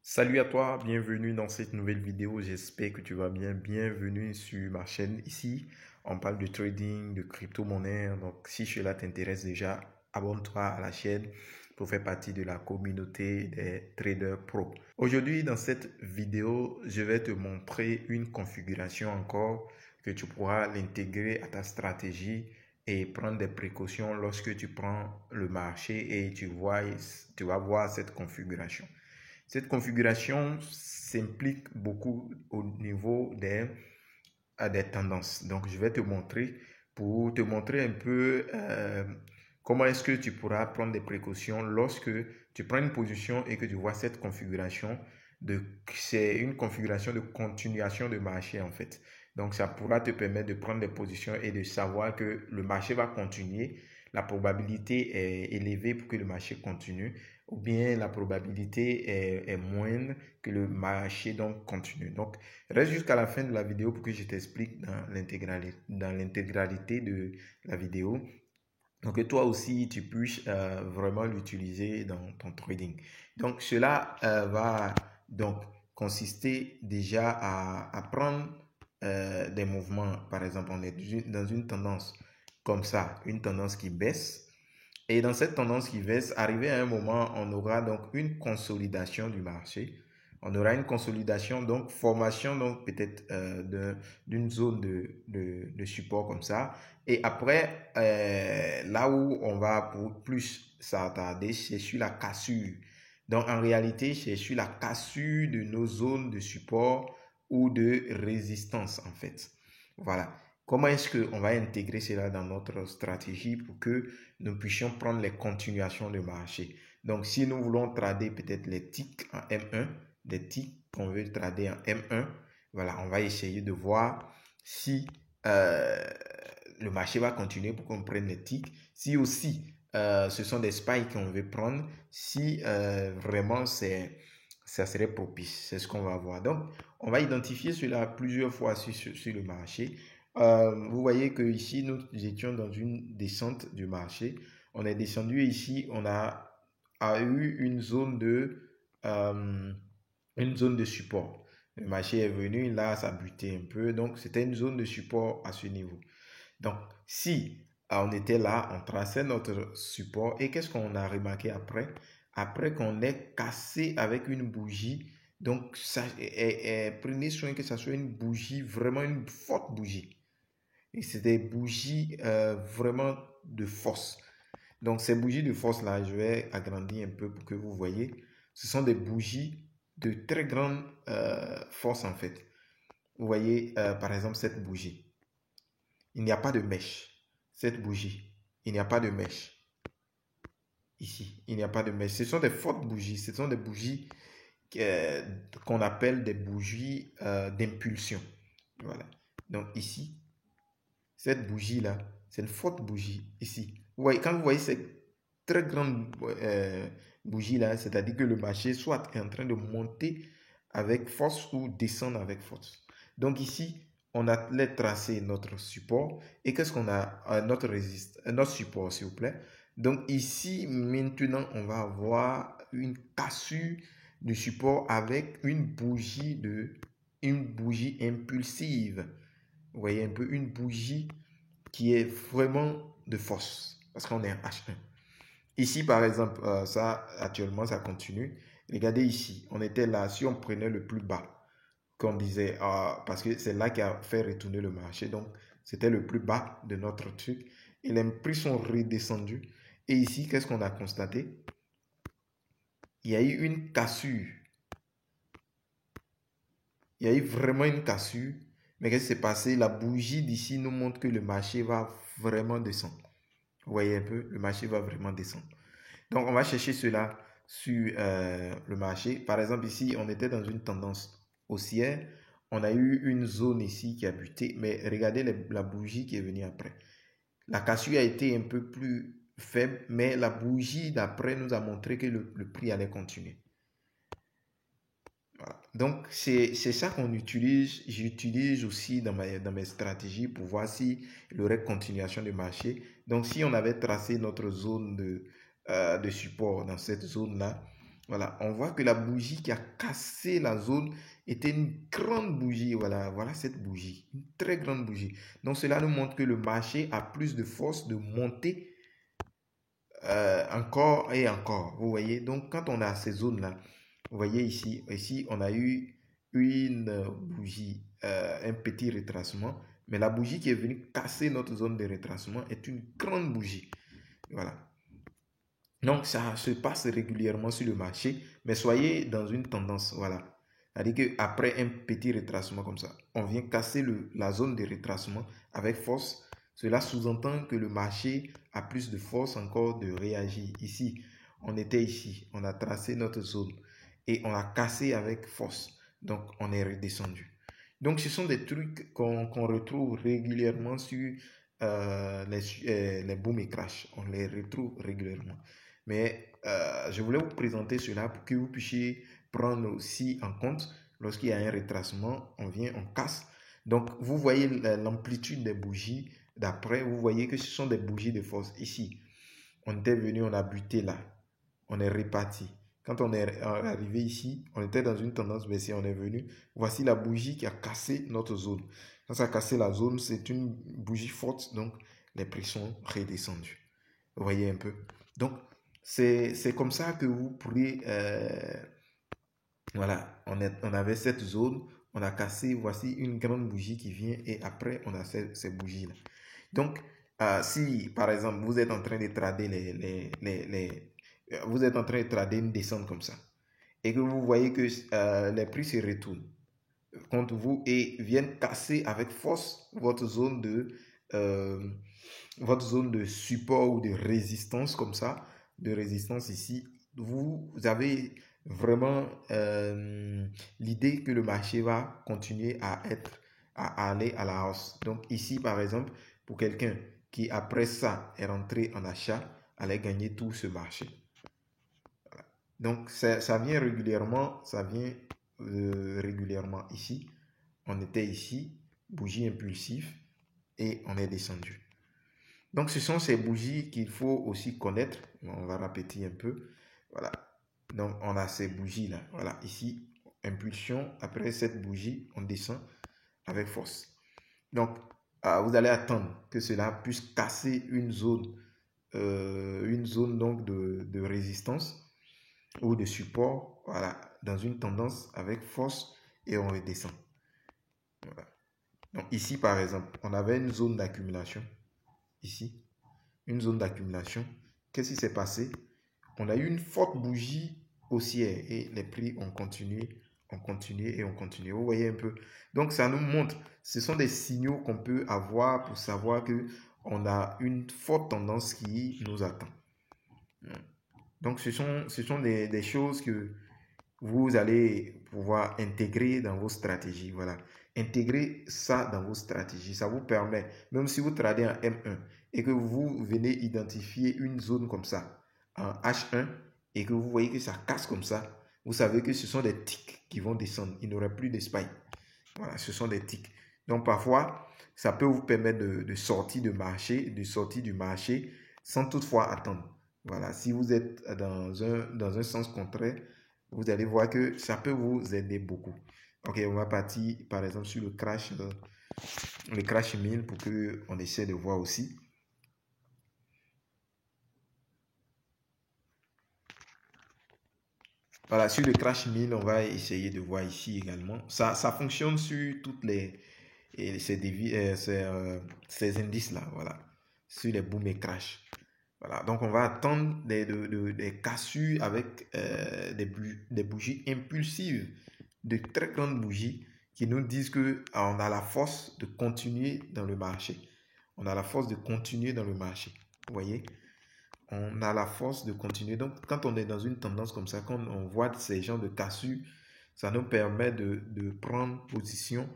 Salut à toi, bienvenue dans cette nouvelle vidéo. J'espère que tu vas bien. Bienvenue sur ma chaîne. Ici, on parle de trading, de crypto-monnaie. Donc, si cela t'intéresse déjà, abonne-toi à la chaîne pour faire partie de la communauté des traders pro. Aujourd'hui, dans cette vidéo, je vais te montrer une configuration encore que tu pourras l'intégrer à ta stratégie et prendre des précautions lorsque tu prends le marché et tu vas voir cette configuration. Cette configuration s'implique beaucoup au niveau des tendances. Donc, je vais te montrer pour te montrer un peu comment est-ce que tu pourras prendre des précautions lorsque tu prends une position et que tu vois cette configuration. C'est une configuration de continuation de marché en fait. Donc, ça pourra te permettre de prendre des positions et de savoir que le marché va continuer. La probabilité est élevée pour que le marché continue ou bien la probabilité est moindre que le marché donc continue. Donc, reste jusqu'à la fin de la vidéo pour que je t'explique dans l'intégralité de la vidéo. Donc, que toi aussi, tu puisses vraiment l'utiliser dans ton trading. Donc, cela va donc consister déjà à prendre des mouvements. Par exemple, on est dans une tendance comme ça, une tendance qui baisse. Et dans cette tendance qui baisse, arrivé à un moment, on aura donc une consolidation du marché. On aura une consolidation, donc formation donc peut-être d'une zone de support comme ça. Et après, là où on va pour plus s'attarder, c'est sur la cassure. Donc en réalité, c'est sur la cassure de nos zones de support ou de résistance en fait. Voilà. Comment est-ce qu'on va intégrer cela dans notre stratégie pour que nous puissions prendre les continuations de marché? Donc, si nous voulons trader peut-être les ticks en M1, des ticks qu'on veut trader en M1, voilà, on va essayer de voir si le marché va continuer pour qu'on prenne les ticks. Si aussi ce sont des spikes qu'on veut prendre, si vraiment ça serait propice, c'est ce qu'on va voir. Donc, on va identifier cela plusieurs fois sur le marché. Vous voyez que ici nous étions dans une descente du marché. On est descendu ici, on a eu une zone de support. Le marché est venu, là, ça a buté un peu. Donc, c'était une zone de support à ce niveau. Donc, si on était là, on traçait notre support. Et qu'est-ce qu'on a remarqué après? Après qu'on ait cassé avec une bougie. Donc, prenez soin que ça soit une bougie, vraiment une forte bougie. Et c'est des bougies vraiment de force. Donc ces bougies de force là, je vais agrandir un peu pour que vous voyez. Ce sont des bougies de très grande force en fait. Vous voyez par exemple cette bougie. Il n'y a pas de mèche. Cette bougie, il n'y a pas de mèche. Ici, il n'y a pas de mèche. Ce sont des fortes bougies. Ce sont des bougies qu'on appelle des bougies d'impulsion. Voilà. Donc ici, cette bougie-là, c'est une forte bougie ici. Vous voyez, quand vous voyez cette très grande bougie-là, c'est-à-dire que le marché soit est en train de monter avec force ou descendre avec force. Donc ici, on a tracé notre support. Et qu'est-ce qu'on a? Notre support, s'il vous plaît. Donc ici, maintenant, on va avoir une cassure du support avec une bougie impulsive. Vous voyez un peu une bougie qui est vraiment de force parce qu'on est en H1. Ici, par exemple, ça actuellement, ça continue. Regardez ici, on était là. Si on prenait le plus bas, qu'on disait, parce que c'est là qui a fait retourner le marché. Donc, c'était le plus bas de notre truc. Et les prix sont redescendus. Et ici, qu'est-ce qu'on a constaté? Il y a eu une cassure. Il y a eu vraiment une cassure. Mais qu'est-ce qui s'est passé? La bougie d'ici nous montre que le marché va vraiment descendre. Vous voyez un peu, le marché va vraiment descendre. Donc, on va chercher cela sur le marché. Par exemple, ici, on était dans une tendance haussière. On a eu une zone ici qui a buté. Mais regardez la bougie qui est venue après. La cassure a été un peu plus faible, mais la bougie d'après nous a montré que le prix allait continuer. Voilà. Donc, c'est ça qu'on utilise. J'utilise aussi dans mes stratégies pour voir s'il y aurait continuation de marché. Donc, si on avait tracé notre zone de support dans cette zone-là, Voilà, on voit que la bougie qui a cassé la zone était une grande bougie. Voilà, voilà cette bougie, une très grande bougie. Donc cela nous montre que le marché a plus de force de monter encore et encore. Vous voyez, donc quand on a ces zones-là, vous voyez ici on a eu une bougie, un petit retracement, mais la bougie qui est venue casser notre zone de retracement est une grande bougie. Voilà. Donc, ça se passe régulièrement sur le marché, mais soyez dans une tendance, voilà. C'est-à-dire qu'après un petit retracement comme ça, on vient casser la zone de retracement avec force. Cela sous-entend que le marché a plus de force encore de réagir. Ici, on était ici, on a tracé notre zone et on a cassé avec force. Donc, on est redescendu. Donc, ce sont des trucs qu'on retrouve régulièrement sur les boom et crash. On les retrouve régulièrement. Mais je voulais vous présenter cela pour que vous puissiez prendre aussi en compte lorsqu'il y a un retracement, on vient, on casse. Donc, vous voyez l'amplitude des bougies. D'après, vous voyez que ce sont des bougies de force. Ici, on était venu, on a buté là. On est reparti. Quand on est arrivé ici, on était dans une tendance baissière, on est venu. Voici la bougie qui a cassé notre zone. Quand ça a cassé la zone, c'est une bougie forte, donc les prix sont redescendus. Vous voyez un peu. Donc, c'est comme ça que vous pourrez... voilà, on avait cette zone, on a cassé, voici une grande bougie qui vient et après, on a ces bougies-là. Donc, si par exemple, vous êtes en train de trader vous êtes en train de trader une descente comme ça et que vous voyez que les prix se retournent contre vous et viennent casser avec force euh, votre zone de support ou de résistance comme ça, de résistance ici, vous avez vraiment l'idée que le marché va continuer à aller à la hausse. Donc ici, par exemple, pour quelqu'un qui après ça est rentré en achat, allait gagner tout ce marché. Voilà. Donc ça vient régulièrement, ça vient régulièrement ici. On était ici, bougie impulsive, et on est descendu. Donc, ce sont ces bougies qu'il faut aussi connaître. On va répéter un peu. Voilà. Donc, on a ces bougies-là. Voilà. Ici, impulsion. Après cette bougie, on descend avec force. Donc, vous allez attendre que cela puisse casser une zone donc de résistance ou de support. Voilà. Dans une tendance avec force et on redescend. Voilà. Donc, ici, par exemple, on avait une zone d'accumulation. Ici. Une zone d'accumulation. Qu'est-ce qui s'est passé? On a eu une forte bougie haussière et les prix ont continué, et ont continué. Vous voyez un peu. Donc, ça nous montre, ce sont des signaux qu'on peut avoir pour savoir que on a une forte tendance qui nous attend. Donc, ce sont des choses que vous allez pouvoir intégrer dans vos stratégies. Voilà. Intégrer ça dans vos stratégies. Ça vous permet, même si vous tradez en M1 et que vous venez identifier une zone comme ça, en H1, et que vous voyez que ça casse comme ça, vous savez que ce sont des ticks qui vont descendre. Il n'y aurait plus de spike. Voilà, ce sont des ticks. Donc parfois, ça peut vous permettre de sortir du marché sans toutefois attendre. Voilà, si vous êtes dans un sens contraire, vous allez voir que ça peut vous aider beaucoup. Ok, on va partir par exemple sur le crash 1000 pour que on essaie de voir aussi. Voilà, sur le crash 1000, on va essayer de voir ici également. Ça fonctionne sur toutes ces indices-là, voilà, sur les boom et crash. Voilà, donc on va attendre des cassures avec des bougies impulsives, de très grandes bougies qui nous disent qu'on a la force de continuer dans le marché. On a la force de continuer dans le marché. Vous voyez? On a la force de continuer. Donc, quand on est dans une tendance comme ça, quand on voit ces gens de cassures, ça nous permet de prendre position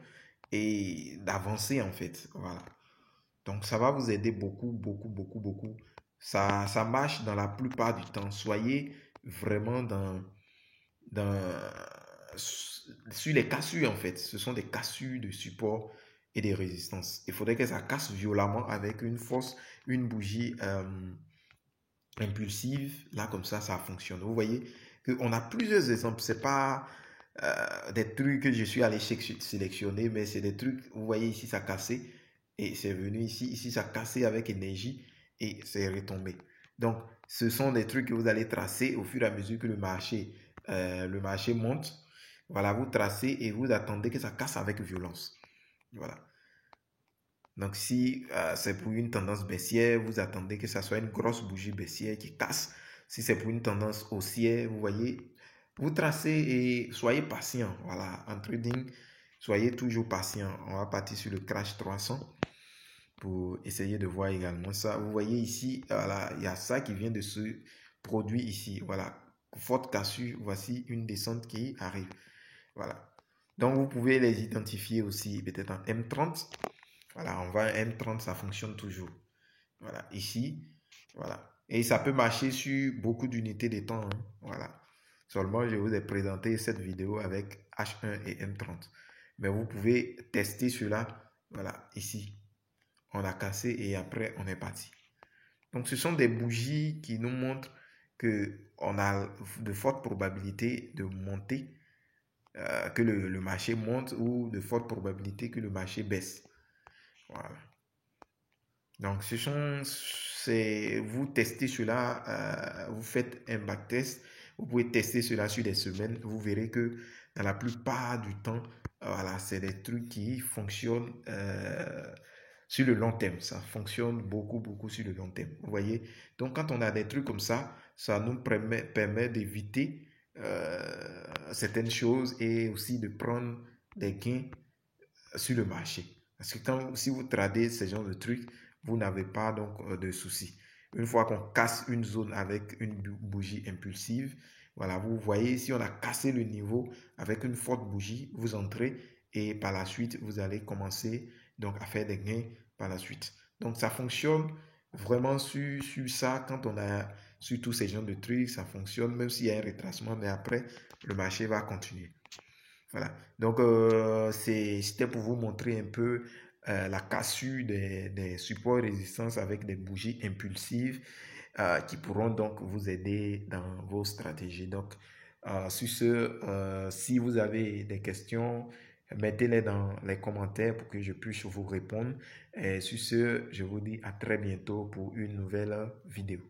et d'avancer en fait. Voilà. Donc, ça va vous aider beaucoup, beaucoup, beaucoup, beaucoup. Ça marche dans la plupart du temps. Soyez vraiment sur les cassures en fait. Ce sont des cassures de support et des résistances. Il faudrait que ça casse violemment avec une force, une bougie impulsive. Là, comme ça fonctionne. Vous voyez que on a plusieurs exemples. C'est pas des trucs que je suis allé sélectionner, mais c'est des trucs, vous voyez ici, ça a cassé et c'est venu ici. Ici, ça a cassé avec énergie et c'est retombé. Donc, ce sont des trucs que vous allez tracer au fur et à mesure que le marché monte. Voilà, vous tracez et vous attendez que ça casse avec violence. Voilà. Donc, si c'est pour une tendance baissière, vous attendez que ça soit une grosse bougie baissière qui casse. Si c'est pour une tendance haussière, vous voyez, vous tracez et soyez patient. Voilà, en trading, soyez toujours patient. On va partir sur le crash 300 pour essayer de voir également ça. Vous voyez ici, voilà, il y a ça qui vient de se produire ici. Voilà, forte cassure, voici une descente qui arrive. Voilà. Donc, vous pouvez les identifier aussi peut-être en M30. Voilà, on va à M30, ça fonctionne toujours. Voilà, ici, voilà. Et ça peut marcher sur beaucoup d'unités de temps. Hein. Voilà. Seulement, je vous ai présenté cette vidéo avec H1 et M30. Mais vous pouvez tester cela, voilà, ici. On a cassé et après, on est parti. Donc, ce sont des bougies qui nous montrent qu'on a de fortes probabilités de monter, que le marché monte ou de fortes probabilités que le marché baisse. Voilà. Donc, vous testez cela, vous faites un backtest, vous pouvez tester cela sur des semaines, vous verrez que dans la plupart du temps, voilà, c'est des trucs qui fonctionnent sur le long terme. Ça fonctionne beaucoup, beaucoup sur le long terme. Vous voyez? Donc, quand on a des trucs comme ça nous permet d'éviter certaines choses et aussi de prendre des gains sur le marché. Parce que si vous tradez ce genre de trucs, vous n'avez pas donc de soucis. Une fois qu'on casse une zone avec une bougie impulsive, voilà, vous voyez, si on a cassé le niveau avec une forte bougie, vous entrez et par la suite, vous allez commencer donc à faire des gains par la suite. Donc, ça fonctionne vraiment sur ça. Quand on a sur tous ces genres de trucs, ça fonctionne, même s'il y a un retracement, mais après, le marché va continuer. Voilà. Donc, c'était pour vous montrer un peu la cassure des supports et résistances avec des bougies impulsives qui pourront donc vous aider dans vos stratégies. Donc, sur ce, si vous avez des questions, mettez-les dans les commentaires pour que je puisse vous répondre. Et sur ce, je vous dis à très bientôt pour une nouvelle vidéo.